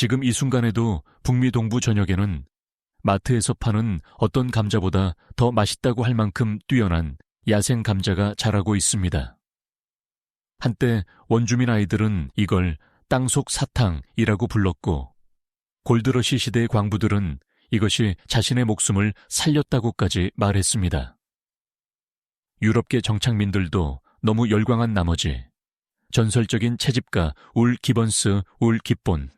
지금 이 순간에도 북미 동부 전역에는 마트에서 파는 어떤 감자보다 더 맛있다고 할 만큼 뛰어난 야생 감자가 자라고 있습니다. 한때 원주민 아이들은 이걸 땅속 사탕이라고 불렀고, 골드러시 시대의 광부들은 이것이 자신의 목숨을 살렸다고까지 말했습니다. 유럽계 정착민들도 너무 열광한 나머지 전설적인 채집가 울 기번스 울 깃본은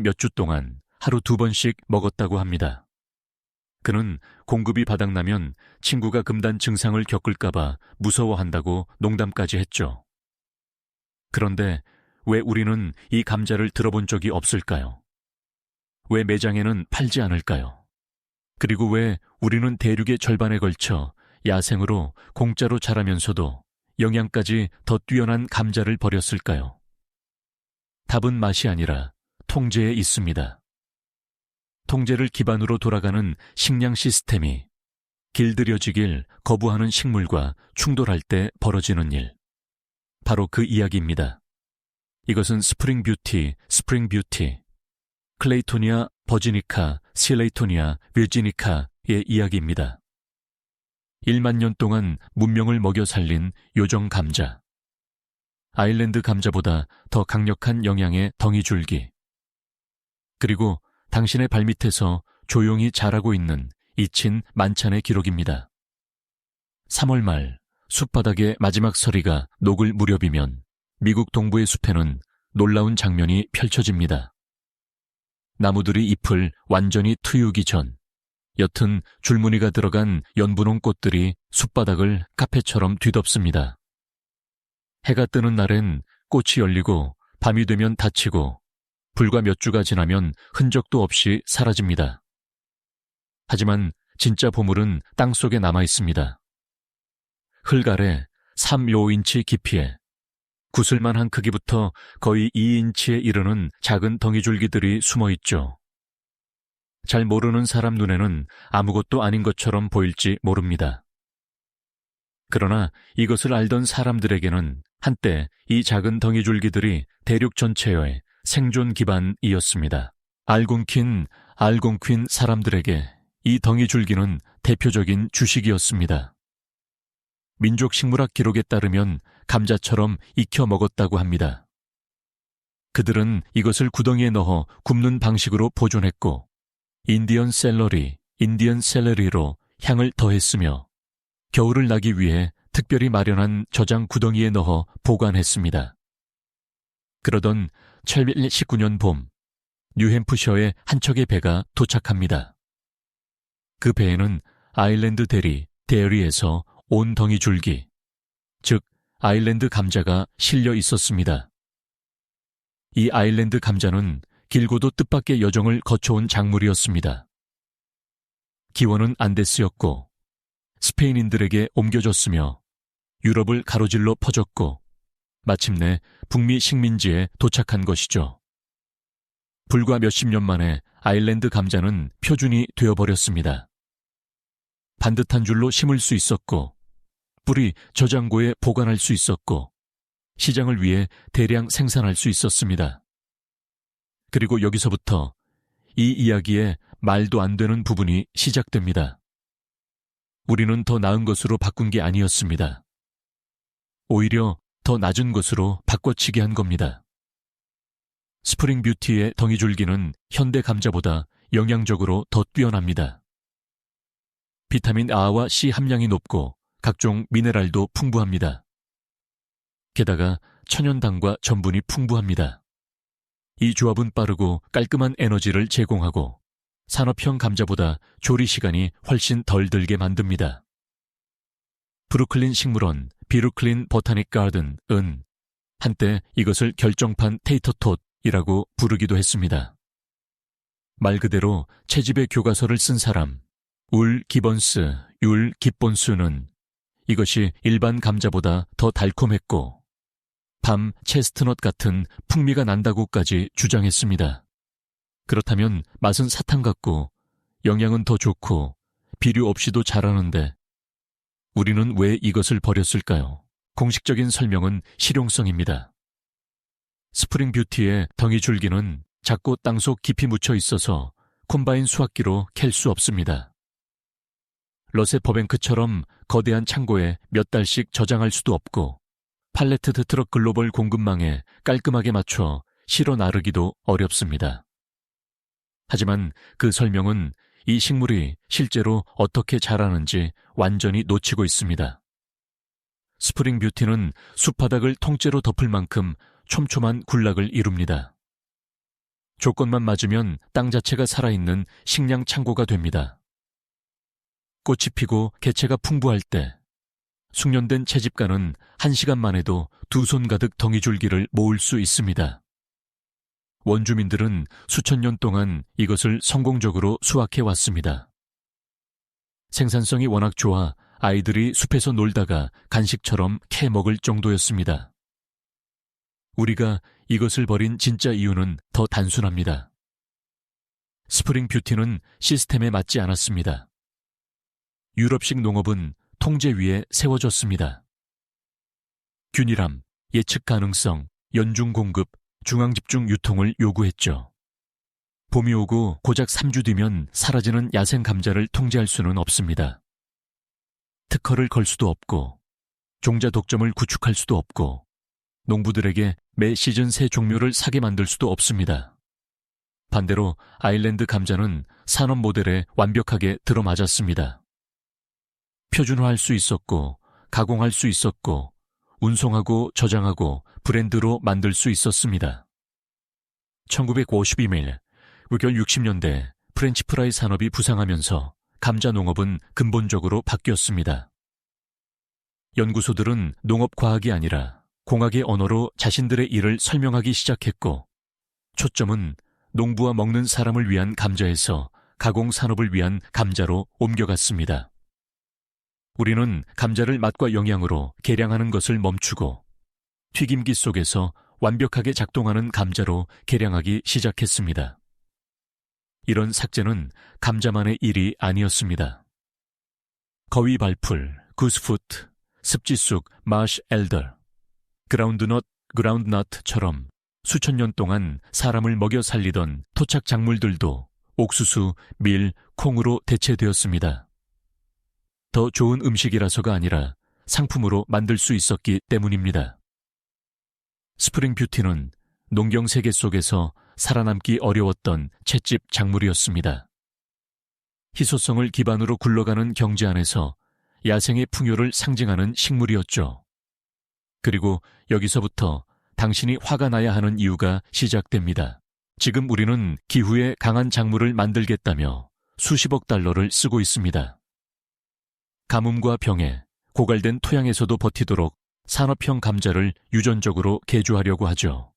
몇 주 동안 하루 2번씩 먹었다고 합니다. 그는 공급이 바닥나면 친구가 금단 증상을 겪을까봐 무서워한다고 농담까지 했죠. 그런데 왜 우리는 이 감자를 들어본 적이 없을까요? 왜 매장에는 팔지 않을까요? 그리고 왜 우리는 대륙의 절반에 걸쳐 야생으로 공짜로 자라면서도 영양까지 더 뛰어난 감자를 버렸을까요? 답은 맛이 아니라 통제에 있습니다. 통제를 기반으로 돌아가는 식량 시스템이 길들여지길 거부하는 식물과 충돌할 때 벌어지는 일. 바로 그 이야기입니다. 이것은 스프링 뷰티, 클레이토니아 버지니카, 실레이토니아 virginic아의 이야기입니다. 1만 년 동안 문명을 먹여 살린 요정 감자. 아일랜드 감자보다 더 강력한 영양의 덩이줄기. 그리고 당신의 발밑에서 조용히 자라고 있는 잊힌 만찬의 기록입니다. 3월 말 숲바닥의 마지막 서리가 녹을 무렵이면 미국 동부의 숲에는 놀라운 장면이 펼쳐집니다. 나무들이 잎을 완전히 트우기 전 옅은 줄무늬가 들어간 연분홍 꽃들이 숲바닥을 카페처럼 뒤덮습니다. 해가 뜨는 날엔 꽃이 열리고 밤이 되면 닫히고 불과 몇 주가 지나면 흔적도 없이 사라집니다. 하지만 진짜 보물은 땅속에 남아 있습니다. 흙 아래 3~5인치 깊이에 구슬만한 크기부터 거의 2인치에 이르는 작은 덩이줄기들이 숨어 있죠. 잘 모르는 사람 눈에는 아무것도 아닌 것처럼 보일지 모릅니다. 그러나 이것을 알던 사람들에게는 한때 이 작은 덩이줄기들이 대륙 전체의 생존 기반이었습니다. 알곤퀸 사람들에게 이 덩이줄기는 대표적인 주식이었습니다. 민족 식물학 기록에 따르면 감자처럼 익혀 먹었다고 합니다. 그들은 이것을 구덩이에 넣어 굽는 방식으로 보존했고 인디언 샐러리로 향을 더했으며 겨울을 나기 위해 특별히 마련한 저장 구덩이에 넣어 보관했습니다. 그러던 1719년 봄, 뉴햄프셔의 한 척의 배가 도착합니다. 그 배에는 아일랜드 데리에서 온 덩이 줄기, 즉 아일랜드 감자가 실려 있었습니다. 이 아일랜드 감자는 길고도 뜻밖의 여정을 거쳐온 작물이었습니다. 기원은 안데스였고 스페인인들에게 옮겨졌으며 유럽을 가로질러 퍼졌고 마침내 북미 식민지에 도착한 것이죠. 불과 몇십 년 만에 아일랜드 감자는 표준이 되어버렸습니다. 반듯한 줄로 심을 수 있었고 뿌리 저장고에 보관할 수 있었고 시장을 위해 대량 생산할 수 있었습니다. 그리고 여기서부터 이 이야기의 말도 안 되는 부분이 시작됩니다. 우리는 더 나은 것으로 바꾼 게 아니었습니다. 오히려 더 낮은 것으로 바꿔치기 한 겁니다. 스프링 뷰티의 덩이줄기는 현대 감자보다 영양적으로 더 뛰어납니다. 비타민 A와 C 함량이 높고 각종 미네랄도 풍부합니다. 게다가 천연당과 전분이 풍부합니다. 이 조합은 빠르고 깔끔한 에너지를 제공하고 산업형 감자보다 조리 시간이 훨씬 덜 들게 만듭니다. 브루클린 식물원 비루클린 보타닉 가든은 한때 이것을 결정판 테이터톳이라고 부르기도 했습니다. 말 그대로 채집의 교과서를 쓴 사람 울 깃본스는 이것이 일반 감자보다 더 달콤했고 밤 체스트넛 같은 풍미가 난다고까지 주장했습니다. 그렇다면 맛은 사탕 같고 영양은 더 좋고 비료 없이도 자라는데 우리는 왜 이것을 버렸을까요? 공식적인 설명은 실용성입니다. 스프링 뷰티의 덩이줄기는 작고 땅속 깊이 묻혀 있어서 콤바인 수확기로 캘 수 없습니다. 러세 퍼뱅크처럼 거대한 창고에 몇 달씩 저장할 수도 없고 팔레트 트럭 글로벌 공급망에 깔끔하게 맞춰 실어 나르기도 어렵습니다. 하지만 그 설명은 이 식물이 실제로 어떻게 자라는지 완전히 놓치고 있습니다. 스프링 뷰티는 숲바닥을 통째로 덮을 만큼 촘촘한 군락을 이룹니다. 조건만 맞으면 땅 자체가 살아있는 식량 창고가 됩니다. 꽃이 피고 개체가 풍부할 때 숙련된 채집가는 1시간만 해도 2손 가득 덩이줄기를 모을 수 있습니다. 원주민들은 수천 년 동안 이것을 성공적으로 수확해 왔습니다. 생산성이 워낙 좋아 아이들이 숲에서 놀다가 간식처럼 캐 먹을 정도였습니다. 우리가 이것을 버린 진짜 이유는 더 단순합니다. 스프링 뷰티는 시스템에 맞지 않았습니다. 유럽식 농업은 통제 위에 세워졌습니다. 균일함, 예측 가능성, 연중 공급, 중앙집중 유통을 요구했죠. 봄이 오고 고작 3주 뒤면 사라지는 야생 감자를 통제할 수는 없습니다. 특허를 걸 수도 없고 종자 독점을 구축할 수도 없고 농부들에게 매 시즌 새 종묘를 사게 만들 수도 없습니다. 반대로 아일랜드 감자는 산업 모델에 완벽하게 들어맞았습니다. 표준화할 수 있었고 가공할 수 있었고 운송하고 저장하고 브랜드로 만들 수 있었습니다. 1952년, 의결 60년대 프렌치 프라이 산업이 부상하면서 감자 농업은 근본적으로 바뀌었습니다. 연구소들은 농업과학이 아니라 공학의 언어로 자신들의 일을 설명하기 시작했고 초점은 농부와 먹는 사람을 위한 감자에서 가공 산업을 위한 감자로 옮겨갔습니다. 우리는 감자를 맛과 영양으로 개량하는 것을 멈추고 튀김기 속에서 완벽하게 작동하는 감자로 개량하기 시작했습니다. 이런 삭제는 감자만의 일이 아니었습니다. 거위 발풀, 구스푸트, 습지쑥, 마쉬 엘더, 그라운드넛, 그라운드넛처럼 수천 년 동안 사람을 먹여 살리던 토착 작물들도 옥수수, 밀, 콩으로 대체되었습니다. 더 좋은 음식이라서가 아니라 상품으로 만들 수 있었기 때문입니다. 스프링 뷰티는 농경 세계 속에서 살아남기 어려웠던 찻집 작물이었습니다. 희소성을 기반으로 굴러가는 경제 안에서 야생의 풍요를 상징하는 식물이었죠. 그리고 여기서부터 당신이 화가 나야 하는 이유가 시작됩니다. 지금 우리는 기후에 강한 작물을 만들겠다며 수십억 달러를 쓰고 있습니다. 가뭄과 병에 고갈된 토양에서도 버티도록 산업형 감자를 유전적으로 개조하려고 하죠.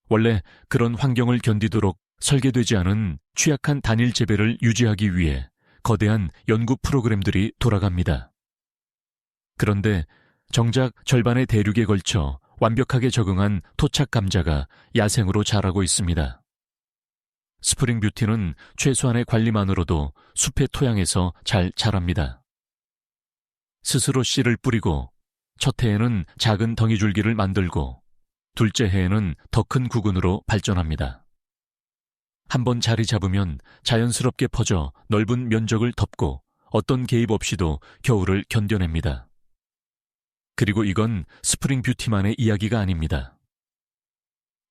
원래 그런 환경을 견디도록 설계되지 않은 취약한 단일 재배를 유지하기 위해 거대한 연구 프로그램들이 돌아갑니다. 그런데 정작 절반의 대륙에 걸쳐 완벽하게 적응한 토착 감자가 야생으로 자라고 있습니다. 스프링 뷰티는 최소한의 관리만으로도 숲의 토양에서 잘 자랍니다. 스스로 씨를 뿌리고 첫 해에는 작은 덩이줄기를 만들고 둘째 해에는 더 큰 구근으로 발전합니다. 한번 자리 잡으면 자연스럽게 퍼져 넓은 면적을 덮고 어떤 개입 없이도 겨울을 견뎌냅니다. 그리고 이건 스프링 뷰티만의 이야기가 아닙니다.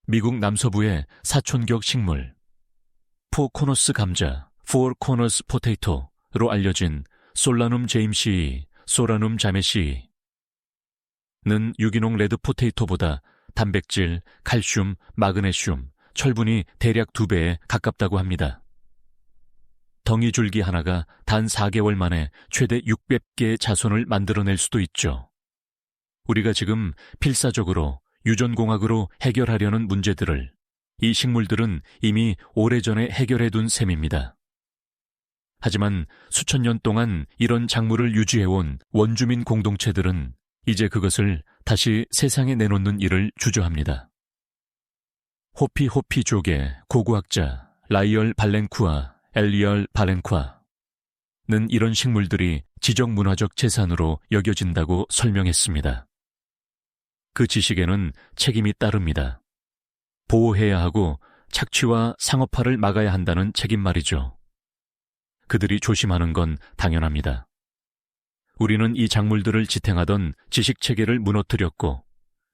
미국 남서부의 사촌격 식물 포 코너스 감자, 포 코너스 포테이토로 알려진 솔라눔 제임시, 소라눔 자메시 는 유기농 레드 포테이토보다 단백질, 칼슘, 마그네슘, 철분이 대략 2배에 가깝다고 합니다. 덩이줄기 하나가 단 4개월 만에 최대 600개의 자손을 만들어낼 수도 있죠. 우리가 지금 필사적으로 유전공학으로 해결하려는 문제들을 이 식물들은 이미 오래전에 해결해둔 셈입니다. 하지만 수천 년 동안 이런 작물을 유지해온 원주민 공동체들은 이제 그것을 다시 세상에 내놓는 일을 주저합니다. 호피족의 고고학자 라이얼 발렌쿠아, 엘리얼 발렌쿠아는 이런 식물들이 지적문화적 재산으로 여겨진다고 설명했습니다. 그 지식에는 책임이 따릅니다. 보호해야 하고 착취와 상업화를 막아야 한다는 책임 말이죠. 그들이 조심하는 건 당연합니다. 우리는 이 작물들을 지탱하던 지식체계를 무너뜨렸고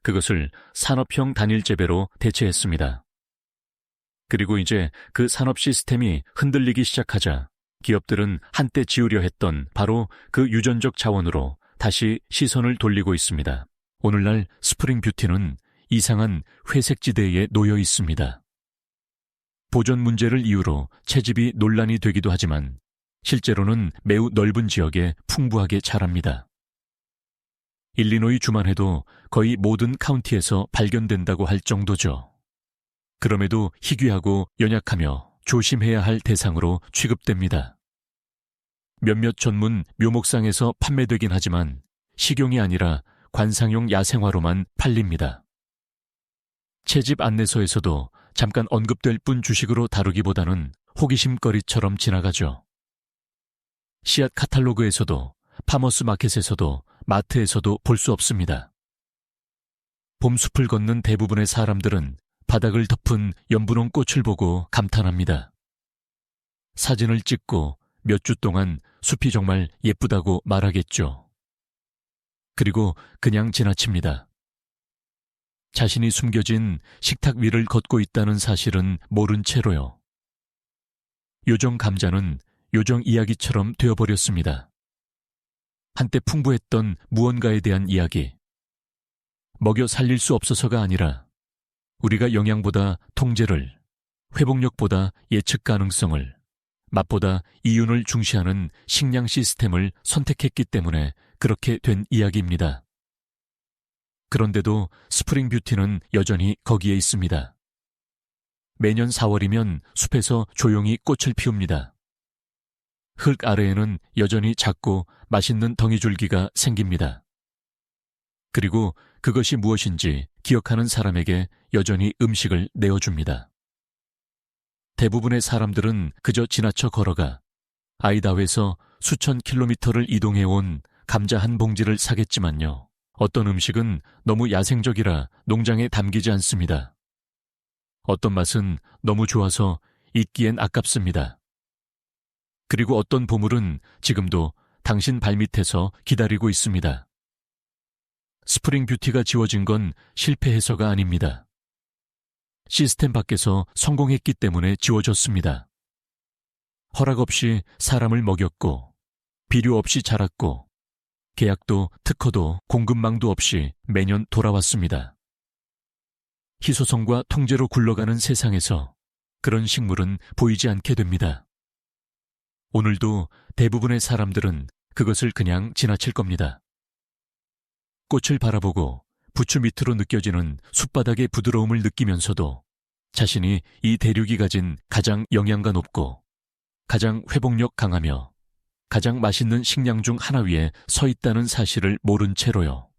그것을 산업형 단일재배로 대체했습니다. 그리고 이제 그 산업 시스템이 흔들리기 시작하자 기업들은 한때 지우려 했던 바로 그 유전적 자원으로 다시 시선을 돌리고 있습니다. 오늘날 스프링 뷰티는 이상한 회색지대에 놓여 있습니다. 보존 문제를 이유로 채집이 논란이 되기도 하지만 실제로는 매우 넓은 지역에 풍부하게 자랍니다. 일리노이 주만 해도 거의 모든 카운티에서 발견된다고 할 정도죠. 그럼에도 희귀하고 연약하며 조심해야 할 대상으로 취급됩니다. 몇몇 전문 묘목상에서 판매되긴 하지만 식용이 아니라 관상용 야생화로만 팔립니다. 채집 안내서에서도 잠깐 언급될 뿐 주식으로 다루기보다는 호기심거리처럼 지나가죠. 씨앗 카탈로그에서도 파머스 마켓에서도 마트에서도 볼 수 없습니다. 봄숲을 걷는 대부분의 사람들은 바닥을 덮은 연분홍 꽃을 보고 감탄합니다. 사진을 찍고 몇 주 동안 숲이 정말 예쁘다고 말하겠죠. 그리고 그냥 지나칩니다. 자신이 숨겨진 식탁 위를 걷고 있다는 사실은 모른 채로요. 요정 감자는 요정 이야기처럼 되어버렸습니다. 한때 풍부했던 무언가에 대한 이야기. 먹여 살릴 수 없어서가 아니라 우리가 영양보다 통제를, 회복력보다 예측 가능성을, 맛보다 이윤을 중시하는 식량 시스템을 선택했기 때문에 그렇게 된 이야기입니다. 그런데도 스프링 뷰티는 여전히 거기에 있습니다. 매년 4월이면 숲에서 조용히 꽃을 피웁니다. 흙 아래에는 여전히 작고 맛있는 덩이줄기가 생깁니다. 그리고 그것이 무엇인지 기억하는 사람에게 여전히 음식을 내어줍니다. 대부분의 사람들은 그저 지나쳐 걸어가 아이다호에서 수천 킬로미터를 이동해온 감자 한 봉지를 사겠지만요. 어떤 음식은 너무 야생적이라 농장에 담기지 않습니다. 어떤 맛은 너무 좋아서 잊기엔 아깝습니다. 그리고 어떤 보물은 지금도 당신 발밑에서 기다리고 있습니다. 스프링 뷰티가 지워진 건 실패해서가 아닙니다. 시스템 밖에서 성공했기 때문에 지워졌습니다. 허락 없이 사람을 먹였고, 비료 없이 자랐고, 계약도 특허도 공급망도 없이 매년 돌아왔습니다. 희소성과 통제로 굴러가는 세상에서 그런 식물은 보이지 않게 됩니다. 오늘도 대부분의 사람들은 그것을 그냥 지나칠 겁니다. 꽃을 바라보고 부추 밑으로 느껴지는 숲바닥의 부드러움을 느끼면서도 자신이 이 대륙이 가진 가장 영양가 높고 가장 회복력 강하며 가장 맛있는 식량 중 하나 위에 서 있다는 사실을 모른 채로요.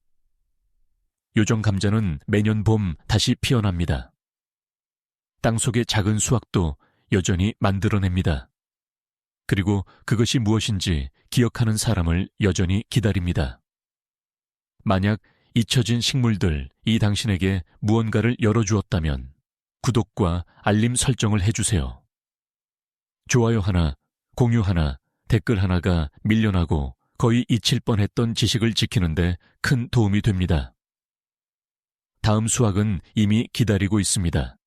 요정 감자는 매년 봄 다시 피어납니다. 땅속의 작은 수확도 여전히 만들어냅니다. 그리고 그것이 무엇인지 기억하는 사람을 여전히 기다립니다. 만약 잊혀진 식물들 이 당신에게 무언가를 열어주었다면 구독과 알림 설정을 해주세요. 좋아요 하나, 공유 하나, 댓글 하나가 밀려나고 거의 잊힐 뻔했던 지식을 지키는데 큰 도움이 됩니다. 다음 수학은 이미 기다리고 있습니다.